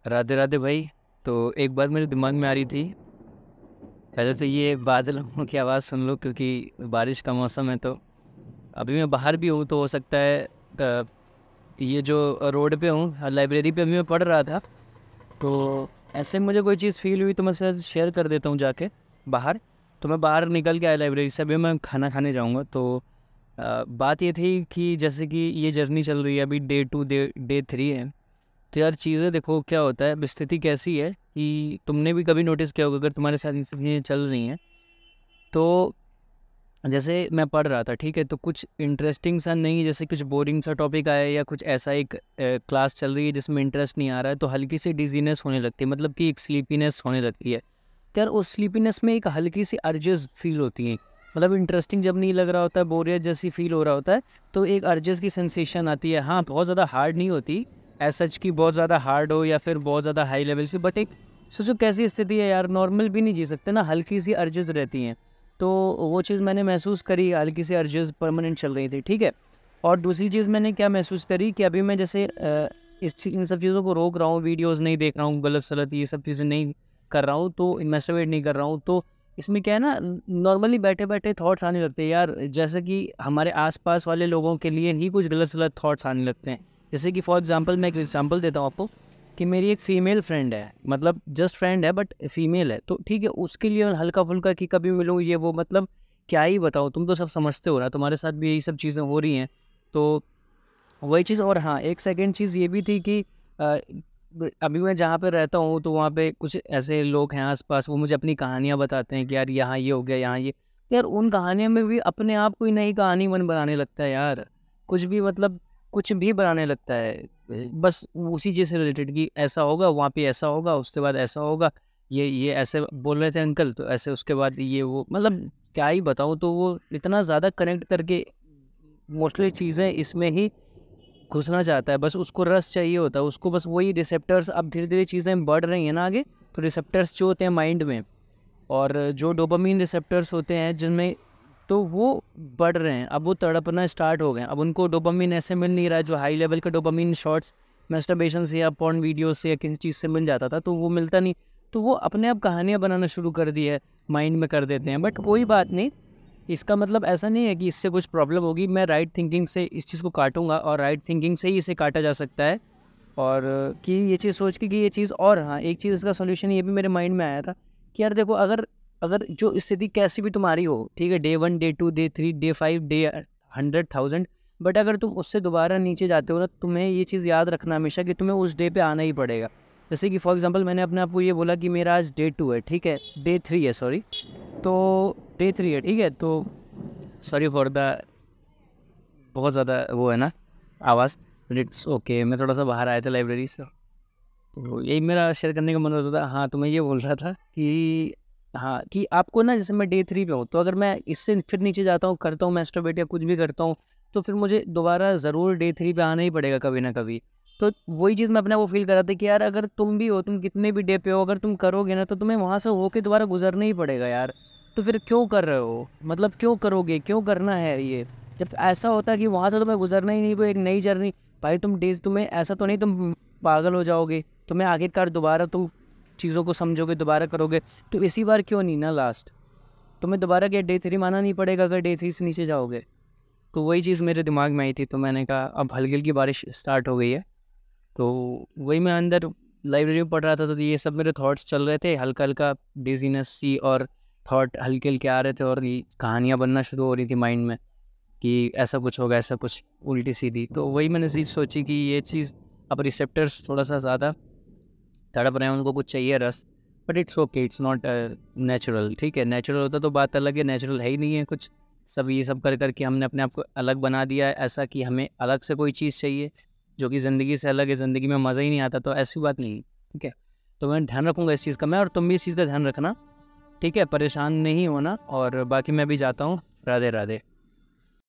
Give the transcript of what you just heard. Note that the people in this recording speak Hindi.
राधे राधे भाई। तो एक बात मेरे दिमाग में आ रही थी। पहले तो ये बादलों की आवाज़ सुन लो, क्योंकि बारिश का मौसम है। तो अभी मैं बाहर भी हूँ, तो हो सकता है ये जो रोड पे हूँ, लाइब्रेरी पे अभी मैं पढ़ रहा था। तो ऐसे मुझे कोई चीज़ फील हुई तो मैं शायद शेयर कर देता हूँ जाके बाहर। तो मैं बाहर निकल के आया लाइब्रेरी से, अभी मैं खाना खाने जाऊँगा। तो बात ये थी कि जैसे कि ये जर्नी चल रही है, अभी डे 3 है। तो यार चीज़ें देखो क्या होता है, अब स्थिति कैसी है कि तुमने भी कभी नोटिस किया होगा, अगर तुम्हारे साथ ये चीज़ें चल रही हैं। तो जैसे मैं पढ़ रहा था, ठीक है, तो कुछ इंटरेस्टिंग सा नहीं, जैसे कुछ बोरिंग सा टॉपिक आया या कुछ ऐसा एक क्लास चल रही है जिसमें इंटरेस्ट नहीं आ रहा है, तो हल्की सी डिजीनेस होने लगती है, मतलब कि एक स्लीपीनेस होने लगती है। तो यार उस स्लीपीनेस में एक हल्की सी अर्जेस फील होती हैं। मतलब इंटरेस्टिंग जब नहीं लग रहा होता है, बोरियत जैसी फील हो रहा होता है, तो एक अर्जेस की सेंसेशन आती है। हाँ, बहुत ज़्यादा हार्ड नहीं होती एज सच की, बहुत ज़्यादा हार्ड हो या फिर बहुत ज़्यादा हाई लेवल की, बट एक सोचो कैसी स्थिति है यार, नॉर्मल भी नहीं जी सकते ना, हल्की सी अर्जेस रहती हैं। तो वो चीज़ मैंने महसूस करी, हल्की सी अर्जेस परमानेंट चल रही थी, ठीक है। और दूसरी चीज़ मैंने क्या महसूस करी कि अभी मैं जैसे इन सब चीज़ों को रोक रहा हूँ, वीडियोस नहीं देख रहा हूँ, गलत सलत ये सब चीज़ें नहीं कर रहा हूँ, तो मैस्टरबेट नहीं कर रहा हूँ। तो इसमें क्या है ना, नॉर्मली बैठे बैठे थॉट्स आने लगते हैं यार, जैसे कि हमारे आसपास वाले लोगों के लिए ही कुछ गलत सलत थॉट्स आने लगते हैं। जैसे कि फॉर एग्जांपल मैं एक एग्जांपल देता हूँ आपको, कि मेरी एक फ़ीमेल फ्रेंड है, मतलब जस्ट फ्रेंड है बट फीमेल है, तो ठीक है, उसके लिए हल्का फुल्का कि कभी मिलूँ ये वो, मतलब क्या ही बताऊँ, तुम तो सब समझते हो ना, तुम्हारे साथ भी यही सब चीज़ें हो रही हैं। तो वही चीज़। और हाँ, एक सेकंड चीज़ ये भी थी कि अभी मैं जहाँ पे रहता हूँ, तो वहाँ पे कुछ ऐसे लोग हैं आसपास, वो मुझे अपनी कहानियाँ बताते हैं कि यार यहाँ ये हो गया, यहाँ ये। तो यार उन कहानियों में भी अपने आप कोई नई कहानी मन बनाने लगता है यार, कुछ भी, मतलब कुछ भी बनाने लगता है, बस उसी चीज़ से रिलेटेड कि ऐसा होगा, वहाँ पे ऐसा होगा, उसके बाद ऐसा होगा, ये ऐसे बोल रहे थे अंकल, तो ऐसे उसके बाद ये वो, मतलब क्या ही बताऊँ। तो वो इतना ज़्यादा कनेक्ट करके मोस्टली चीज़ें इसमें ही घुसना चाहता है, बस उसको रस चाहिए होता है, उसको बस वही रिसेप्टर्स। अब धीरे धीरे चीज़ें बढ़ रही हैं ना आगे, तो रिसेप्टर्स जो होते हैं माइंड में, और जो डोपामीन रिसेप्टर्स होते हैं जिनमें, तो वो बढ़ रहे हैं, अब वो तड़पना स्टार्ट हो गए। अब उनको डोपामीन ऐसे मिल नहीं रहा है जो हाई लेवल का डोपामीन शॉर्ट्स मैस्टरबेशन से या पॉर्न वीडियो से या किसी चीज़ से मिल जाता था, तो वो मिलता नहीं। तो वो अपने आप कहानियाँ बनाना शुरू कर दी है, माइंड में कर देते हैं। बट कोई बात नहीं, इसका मतलब ऐसा नहीं है कि इससे कुछ प्रॉब्लम होगी। मैं राइट थिंकिंग से इस चीज़ को काटूंगा, और राइट थिंकिंग से ही इसे काटा जा सकता है। और कि ये चीज़ सोच के कि ये चीज़, और हाँ, एक चीज़ इसका सॉल्यूशन ये भी मेरे माइंड में आया था कि यार देखो, अगर अगर जो स्थिति कैसी भी तुम्हारी हो, ठीक है, day 1, day 2, day 3, day 5, day 100,000, but अगर तुम उससे दोबारा नीचे जाते हो ना, तुम्हें ये चीज़ याद रखना हमेशा कि तुम्हें उस डे पे आना ही पड़ेगा। जैसे कि फॉर एग्जांपल मैंने अपने आप को ये बोला कि मेरा आज डे 2 है, ठीक है, डे 3 है, सॉरी। तो डे 3 है, ठीक है। तो सॉरी फॉर द बहुत ज़्यादा वो है ना आवाज़, बट इट्स ओके। मैं थोड़ा सा बाहर आया था लाइब्रेरी से, तो यही मेरा शेयर करने का मन होता था। हाँ, तो मैं ये बोल रहा था कि हाँ, कि आपको ना, जैसे मैं डे 3 पे हूँ, तो अगर मैं इससे फिर नीचे जाता हूँ, करता हूँ मैस्टरबेट या कुछ भी करता हूँ, तो फिर मुझे दोबारा ज़रूर डे 3 पे आना ही पड़ेगा कभी ना कभी। तो वही चीज़ मैं अपने वो फील कर रहा था कि यार अगर तुम भी हो, तुम कितने भी डे पे हो, अगर तुम करोगे ना, तो तुम्हें वहाँ से होके दोबारा गुजरना ही पड़ेगा यार। तो फिर क्यों कर रहे हो, मतलब क्यों करोगे, क्यों करना है ये, जब ऐसा होता है कि वहाँ से तुम्हें गुजरना ही नहीं, कोई एक नई जर्नी। भाई तुम डेज, तुम्हें ऐसा तो नहीं तुम पागल हो जाओगे, तुम्हें आखिरकार दोबारा तुम चीज़ों को समझोगे, दोबारा करोगे, तो इसी बार क्यों नहीं ना लास्ट। तुम्हें दोबारा क्या डे 3 माना नहीं पड़ेगा अगर डे 3 से नीचे जाओगे। तो वही चीज़ मेरे दिमाग में आई थी, तो मैंने कहा अब हल्की हल्की बारिश स्टार्ट हो गई है, तो वही मैं अंदर लाइब्रेरी में पढ़ रहा था, तो ये सब मेरे थॉट्स चल रहे थे, हल्का हल्का डिजीनेस सी, और थॉट हल्के हल्के आ रहे थे, और ये कहानियाँ बनना शुरू हो रही थी माइंड में कि ऐसा कुछ होगा, ऐसा कुछ उल्टी सीधी। तो वही मैंने चीज़ सोची कि ये चीज़, अब रिसेप्टर्स थोड़ा सा ज़्यादा तड़प रहे हैं, उनको कुछ चाहिए रस, but it's okay, it's not natural, ठीक है। नेचुरल होता तो बात अलग है, नेचुरल है ही नहीं है कुछ। सब ये सब कर करके हमने अपने आप को अलग बना दिया है, ऐसा कि हमें अलग से कोई चीज़ चाहिए जो कि ज़िंदगी से अलग है, ज़िंदगी में मज़ा ही नहीं आता, तो ऐसी बात नहीं है, ठीक है। तो मैं ध्यान रखूँगा इस चीज़ का, मैं, और तुम भी इस चीज़ का ध्यान रखना, ठीक है, परेशान नहीं होना। और बाकी मैं भी जाता हूँ, राधे राधे।